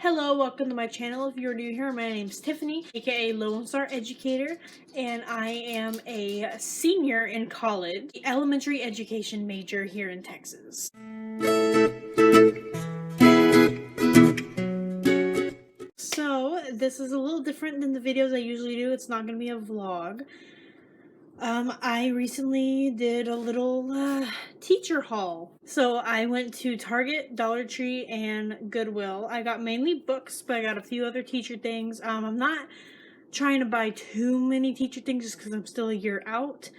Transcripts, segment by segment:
Hello, welcome to my channel. If you're new here, my name's Tiffany, aka Lone Star Educator, and I am a senior in college, elementary education major here in Texas. So, this is a little different than the videos I usually do. It's not going to be a vlog. I recently did a little teacher haul. So I went to Target, Dollar Tree, and Goodwill. I got mainly books, but I got a few other teacher things. I'm not trying to buy too many teacher things just because I'm still a year out.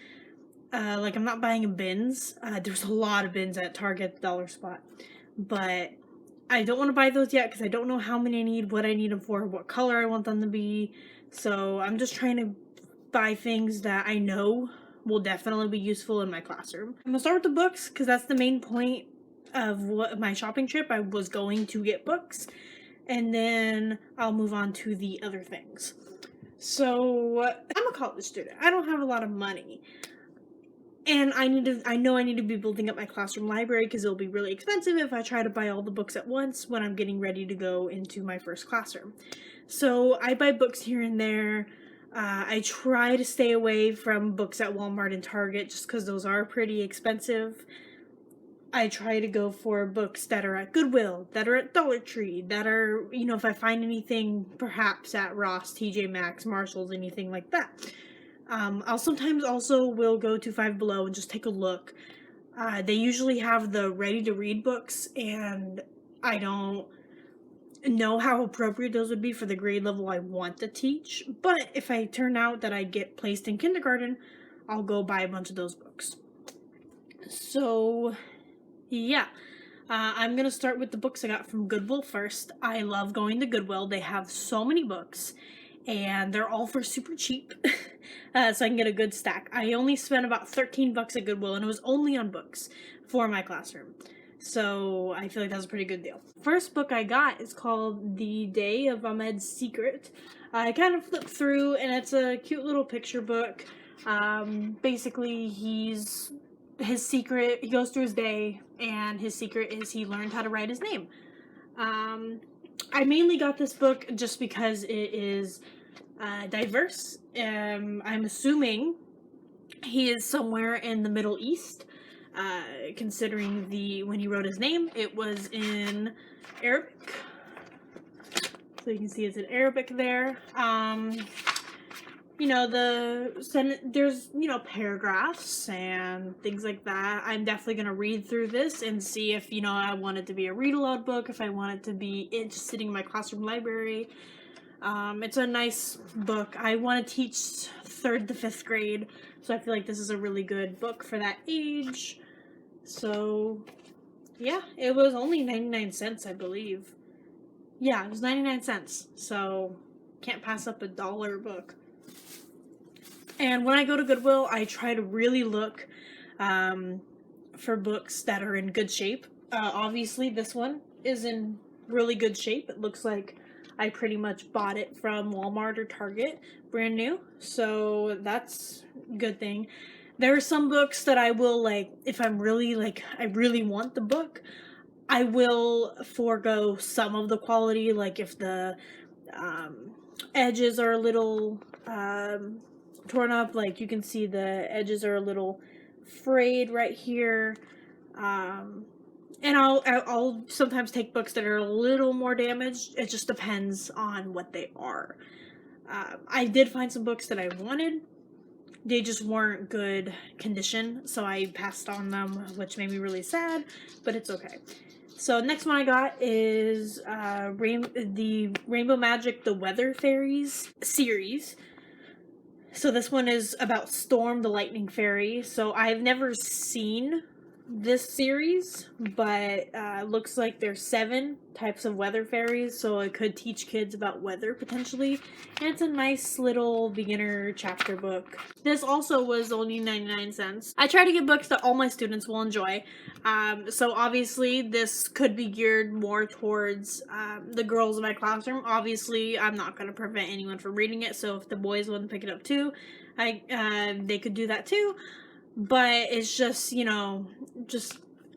I'm not buying in bins. There's a lot of bins at Target, Dollar Spot. But I don't want to buy those yet because I don't know how many I need, what I need them for, what color I want them to be. So I'm just trying to buy things that I know will definitely be useful in my classroom. I'm gonna start with the books because that's the main point of my shopping trip. I was going to get books, and then I'll move on to the other things. So I'm a college student. I don't have a lot of money. And I know I need to be building up my classroom library because it'll be really expensive if I try to buy all the books at once when I'm getting ready to go into my first classroom. So I buy books here and there. I try to stay away from books at Walmart and Target just because those are pretty expensive. I try to go for books that are at Goodwill, that are at Dollar Tree, that are, if I find anything perhaps at Ross, TJ Maxx, Marshalls, anything like that. I'll sometimes also will go to Five Below and just take a look. They usually have the ready-to-read books, and I don't know how appropriate those would be for the grade level I want to teach, but if I turn out that I get placed in kindergarten, I'll go buy a bunch of those books. So, yeah. I'm going to start with the books I got from Goodwill first. I love going to Goodwill. They have so many books, and they're all for super cheap, so I can get a good stack. I only spent about $13 at Goodwill, and it was only on books for my classroom. So I feel like that was a pretty good deal. First book I got is called The Day of Ahmed's Secret. I kind of flipped through, and it's a cute little picture book. Basically, his secret, he goes through his day, and his secret is he learned how to write his name. I mainly got this book just because it is diverse. I'm assuming he is somewhere in the Middle East. Considering when he wrote his name, it was in Arabic. So you can see it's in Arabic there. There's, paragraphs and things like that. I'm definitely going to read through this and see if, I want it to be a read-aloud book, if I want it to be just sitting in my classroom library. It's a nice book. I want to teach 3rd to 5th grade, so I feel like this is a really good book for that age. So, yeah, it was only 99 cents, I believe. Yeah, it was 99 cents, so can't pass up a $1 book. And when I go to Goodwill, I try to really look for books that are in good shape. Obviously, this one is in really good shape. It looks like I pretty much bought it from Walmart or Target, brand new, so that's a good thing. There are some books that I will, if I'm really, I really want the book, I will forego some of the quality, if the edges are a little torn up, you can see the edges are a little frayed right here, and I'll sometimes take books that are a little more damaged. It just depends on what they are. I did find some books that I wanted. They just weren't good condition, so I passed on them, which made me really sad, but it's okay. So next one I got is the Rainbow Magic The Weather Fairies series. So this one is about Storm the Lightning Fairy. So I've never seen this series, but looks like there's 7 types of weather fairies, so it could teach kids about weather potentially, and it's a nice little beginner chapter book. This also was only 99 cents. I try to get books that all my students will enjoy, so obviously this could be geared more towards the girls in my classroom. Obviously I'm not going to prevent anyone from reading it, so if the boys want to pick it up too, they could do that too. But it's just,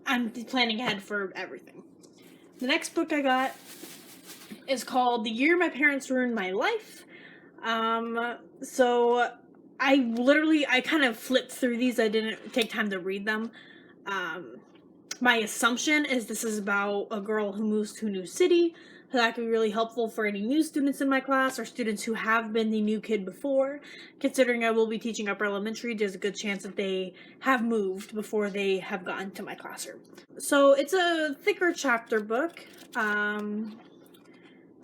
I'm planning ahead for everything. The next book I got is called The Year My Parents Ruined My Life. So I kind of flipped through these. I didn't take time to read them. My assumption is this is about a girl who moves to a new city. So that could be really helpful for any new students in my class or students who have been the new kid before. Considering I will be teaching upper elementary, there's a good chance that they have moved before they have gotten to my classroom. So it's a thicker chapter book.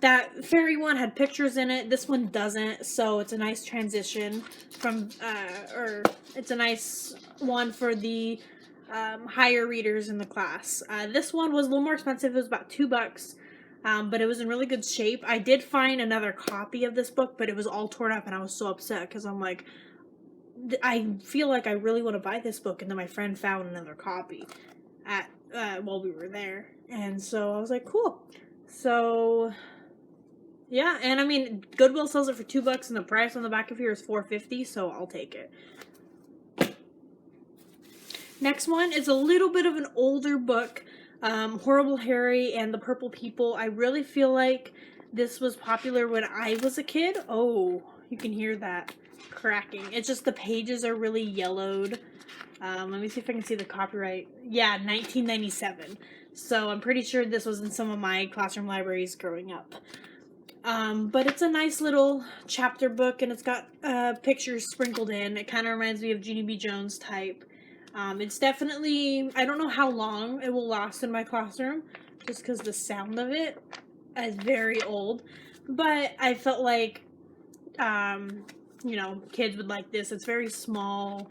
That fairy one had pictures in it. This one doesn't, so it's a nice transition from, or it's a nice one for the higher readers in the class. This one was a little more expensive. It was about $2, but it was in really good shape. I did find another copy of this book, but it was all torn up, and I was so upset because I'm like, I feel like I really want to buy this book, and then my friend found another copy at while we were there, and so I was like, cool. So yeah, and I mean, Goodwill sells it for $2, and the price on the back of here is $4.50, so I'll take it. Next one is a little bit of an older book, Horrible Harry and the Purple People. I really feel like this was popular when I was a kid. Oh, you can hear that cracking. It's just the pages are really yellowed. Let me see if I can see the copyright. Yeah, 1997. So I'm pretty sure this was in some of my classroom libraries growing up. But it's a nice little chapter book, and it's got pictures sprinkled in. It kind of reminds me of Jeannie B. Jones type. It's definitely, I don't know how long it will last in my classroom, just because the sound of it is very old. But I felt like, you know, kids would like this. It's very small.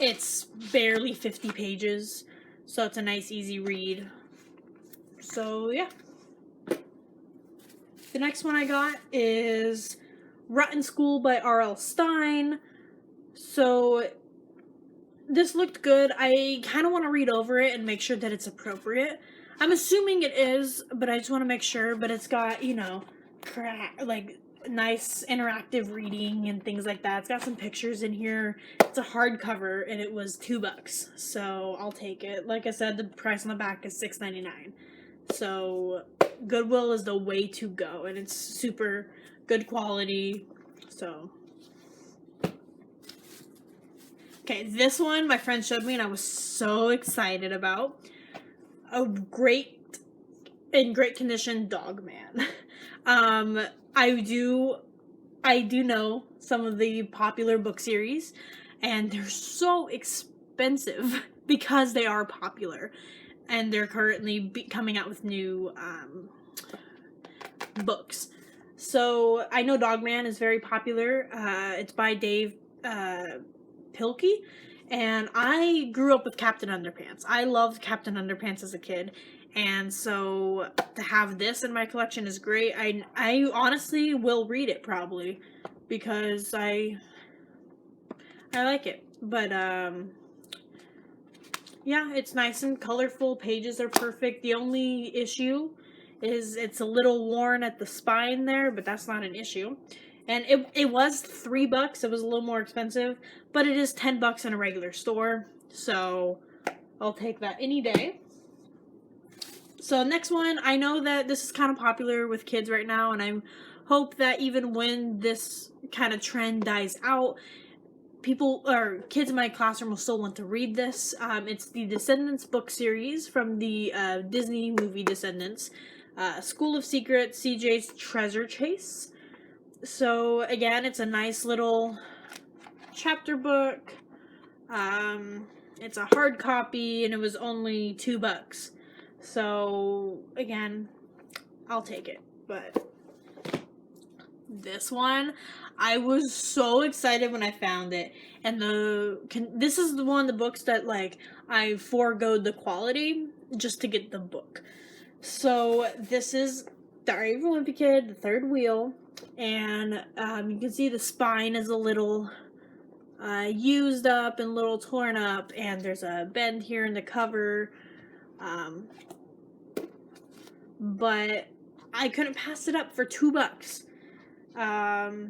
It's barely 50 pages, so it's a nice, easy read. So, yeah. The next one I got is Rotten School by R.L. Stine. So this looked good. I kind of want to read over it and make sure that it's appropriate. I'm assuming it is, but I just want to make sure. But it's got, you know, like nice interactive reading and things like that. It's got some pictures in here. It's a hardcover, and it was $2, so I'll take it. Like I said, the price on the back is $6.99. So Goodwill is the way to go, and it's super good quality. So okay, this one my friend showed me, and I was so excited about. A great, in great condition, Dog Man. I do know some of the popular book series, and they're so expensive because they are popular, and they're currently coming out with new books. So I know Dog Man is very popular. It's by Dave Pilkey, and I grew up with Captain Underpants. I loved Captain Underpants as a kid, and so to have this in my collection is great. I honestly will read it probably because I like it. But yeah, it's nice and colorful. Pages are perfect. The only issue is it's a little worn at the spine there, but that's not an issue. And it was $3. It was a little more expensive, but it is $10 in a regular store, so I'll take that any day. So next one, I know that this is kind of popular with kids right now, and I hope that even when this kind of trend dies out, people or kids in my classroom will still want to read this. It's the Descendants book series from the Disney movie Descendants. School of Secrets, CJ's Treasure Chase. So again, it's a nice little chapter book. It's a hard copy, and it was only $2. So again, I'll take it. But this one, I was so excited when I found it, and this is the one of the books that like I foregoed the quality just to get the book. So this is Diary of a Wimpy Kid, The Third Wheel, and you can see the spine is a little used up and a little torn up, and there's a bend here in the cover, but I couldn't pass it up for $2.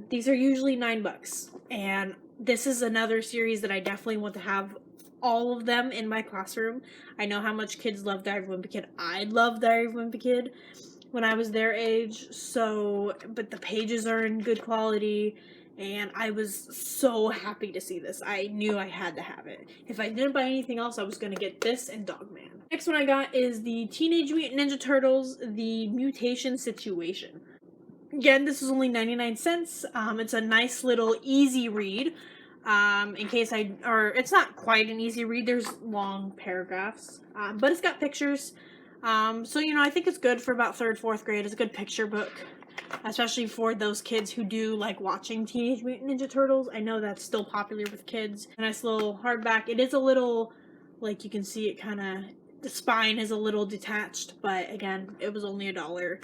These are usually $9, and this is another series that I definitely want to have all of them in my classroom. I know how much kids love Diary of a Wimpy Kid. I loved Diary of a Wimpy Kid when I was their age, so, but the pages are in good quality, and I was so happy to see this. I knew I had to have it. If I didn't buy anything else, I was going to get this and Dogman. Next one I got is the Teenage Mutant Ninja Turtles, The Mutation Situation. Again, this is only 99 cents. It's a nice little easy read. It's not quite an easy read. There's long paragraphs, but it's got pictures. So, I think it's good for about 3rd, 4th grade. It's a good picture book, especially for those kids who do like watching Teenage Mutant Ninja Turtles. I know that's still popular with kids. A nice little hardback. It is a little, like you can see it kind of, the spine is a little detached, but again, it was only $1.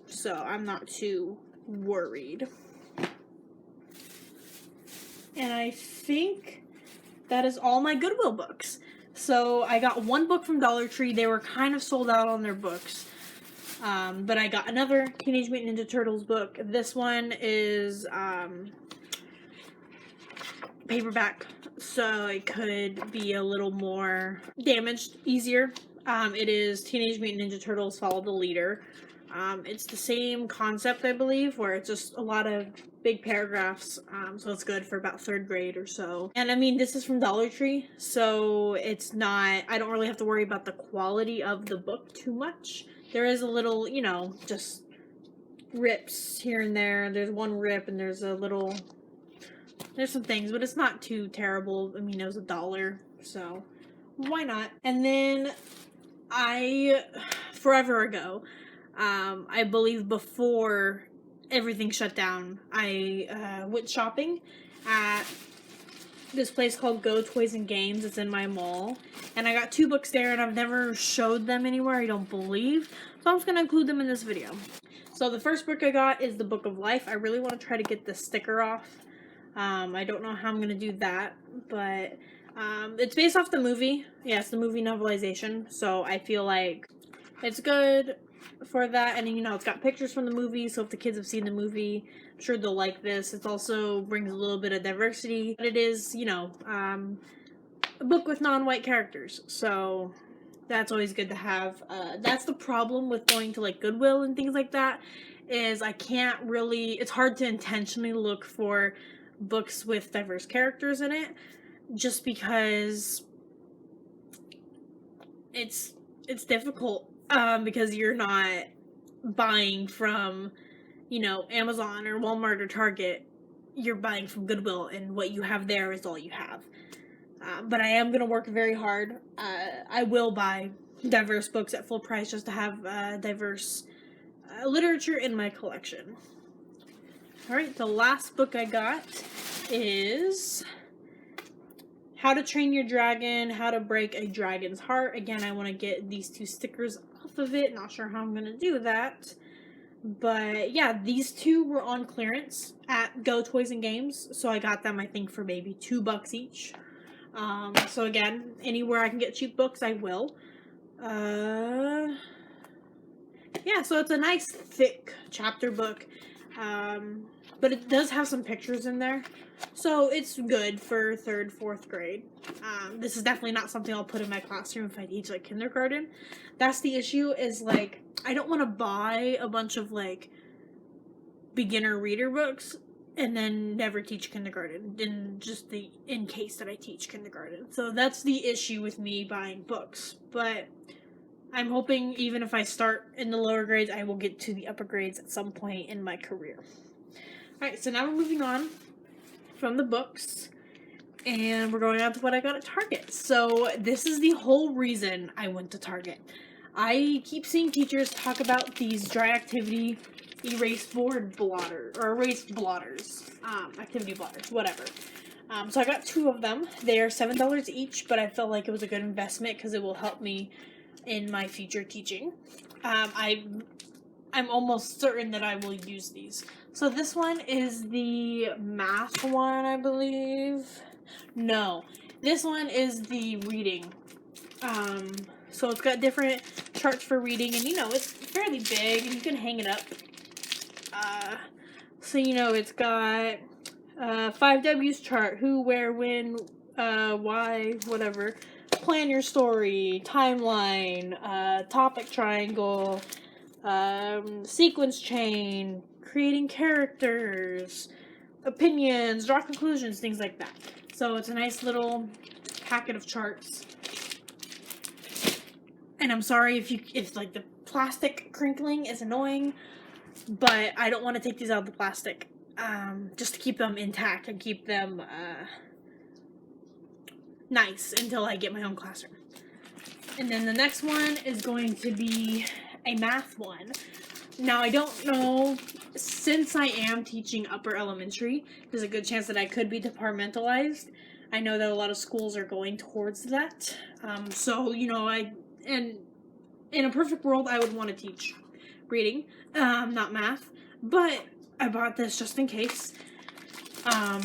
So I'm not too worried. And I think that is all my Goodwill books. So I got one book from Dollar Tree. They were kind of sold out on their books. But I got another Teenage Mutant Ninja Turtles book. This one is paperback, so it could be a little more damaged, easier. It is Teenage Mutant Ninja Turtles Follow the Leader. It's the same concept, I believe, where it's just a lot of big paragraphs, so it's good for about 3rd grade or so. And I mean, this is from Dollar Tree, so it's not, I don't really have to worry about the quality of the book too much. There is a little, just rips here and there. There's one rip and there's some things, but it's not too terrible. I mean, it was $1, so why not? And then forever ago, I believe before everything shut down, I went shopping at this place called Go Toys and Games. It's in my mall, and I got 2 books there, and I've never showed them anywhere, I don't believe, so I'm just going to include them in this video. So the first book I got is The Book of Life. I really want to try to get the sticker off. I don't know how I'm going to do that, but it's based off the movie. Yeah, it's the movie novelization, so I feel like it's good for that. And it's got pictures from the movie, so if the kids have seen the movie, I'm sure they'll like this. It also brings a little bit of diversity, but it is, a book with non-white characters, so that's always good to have. That's the problem with going to like Goodwill and things like that, is it's hard to intentionally look for books with diverse characters in it, just because it's difficult, because you're not buying from, Amazon or Walmart or Target. You're buying from Goodwill, and what you have there is all you have. But I am going to work very hard. I will buy diverse books at full price just to have diverse literature in my collection. Alright, the last book I got is How to Train Your Dragon, How to Break a Dragon's Heart. Again, I want to get these 2 stickers off of it. Not sure how I'm going to do that. But yeah, these 2 were on clearance at Go Toys and Games. So I got them, I think, for maybe $2 each. So again, anywhere I can get cheap books, I will. Yeah, so it's a nice, thick chapter book. But it does have some pictures in there, so it's good for 3rd, 4th grade. This is definitely not something I'll put in my classroom if I teach like kindergarten. That's the issue, is like, I don't want to buy a bunch of like beginner reader books and then never teach kindergarten, in case that I teach kindergarten. So that's the issue with me buying books. But I'm hoping even if I start in the lower grades, I will get to the upper grades at some point in my career. Alright, so now we're moving on from the books, and we're going on to what I got at Target. So this is the whole reason I went to Target. I keep seeing teachers talk about these dry activity erased blotters, activity blotters, whatever. So I got 2 of them. They are $7 each, but I felt like it was a good investment because it will help me in my future teaching. I'm almost certain that I will use these. So this one is the math one, I believe. No, this one is the reading. So it's got different charts for reading, and it's fairly big, and you can hang it up. So it's got 5 W's chart: who, where, when, why, whatever. Plan your story, timeline, topic triangle, sequence chain, creating characters, opinions, draw conclusions, things like that. So it's a nice little packet of charts. And I'm sorry if like the plastic crinkling is annoying, but I don't want to take these out of the plastic, just to keep them intact and keep them nice until I get my own classroom. And then the next one is going to be a math one. Now, I don't know, since I am teaching upper elementary, there's a good chance that I could be departmentalized. I know that a lot of schools are going towards that. So, you know, and in a perfect world, I would want to teach reading, not math. But I bought this just in case. A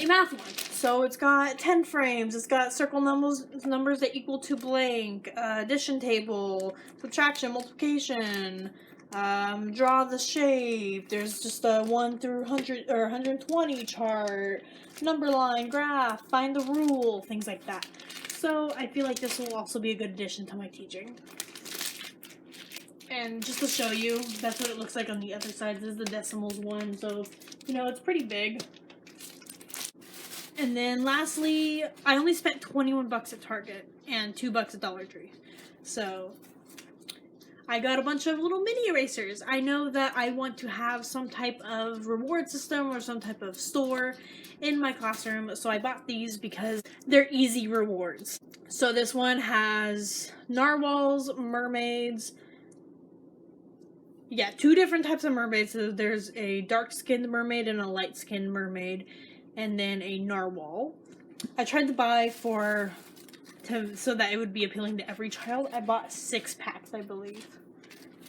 math one. So it's got 10 frames, it's got circle numbers that equal to blank, addition table, subtraction, multiplication, draw the shape, there's just a 1 through 100 or 120 chart, number line, graph, find the rule, things like that. So I feel like this will also be a good addition to my teaching. And just to show you, that's what it looks like on the other side. This is the decimals one, so, you know, it's pretty big. And then lastly, I only spent 21 bucks at Target and $2 at Dollar Tree. So I got a bunch of little mini erasers. I know that I want to have some type of reward system or some type of store in my classroom. So I bought these because they're easy rewards. So this one has narwhals, mermaids. Yeah, 2 different types of mermaids. So there's a dark-skinned mermaid and a light-skinned mermaid. And then a narwhal. I tried to buy so that it would be appealing to every child. I bought 6 packs, I believe.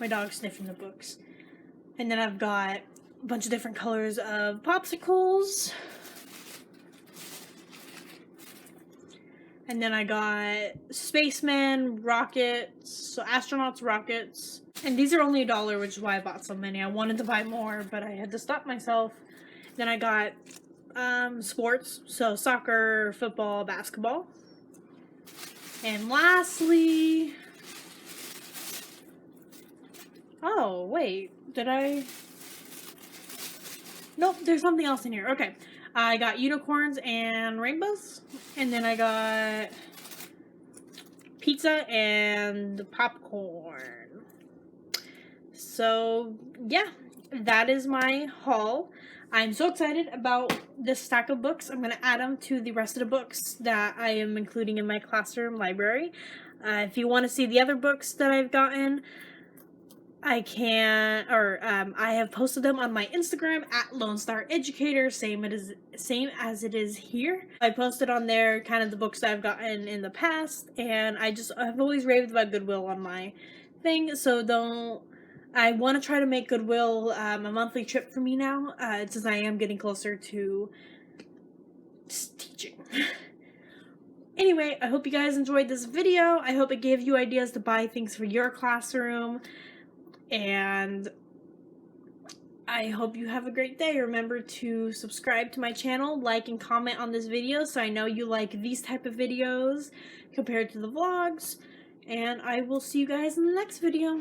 My dog's sniffing the books. And then I've got a bunch of different colors of popsicles. And then I got spacemen, rockets, so astronauts, rockets. And these are only $1, which is why I bought so many. I wanted to buy more, but I had to stop myself. Then I got sports, so soccer, football, basketball. And lastly, oh wait, nope, there's something else in here. Okay, I got unicorns and rainbows, and then I got pizza and popcorn. So yeah, that is my haul. I'm so excited about this stack of books. I'm going to add them to the rest of the books that I am including in my classroom library. If you want to see the other books that I've gotten, I have posted them on my Instagram at Lone Star Educator, same as it is here. I posted on there kind of the books that I've gotten in the past, and I've always raved about Goodwill on my thing, so I want to try to make Goodwill a monthly trip for me now, since I am getting closer to teaching. Anyway, I hope you guys enjoyed this video. I hope it gave you ideas to buy things for your classroom. And I hope you have a great day. Remember to subscribe to my channel, like and comment on this video so I know you like these type of videos compared to the vlogs. And I will see you guys in the next video.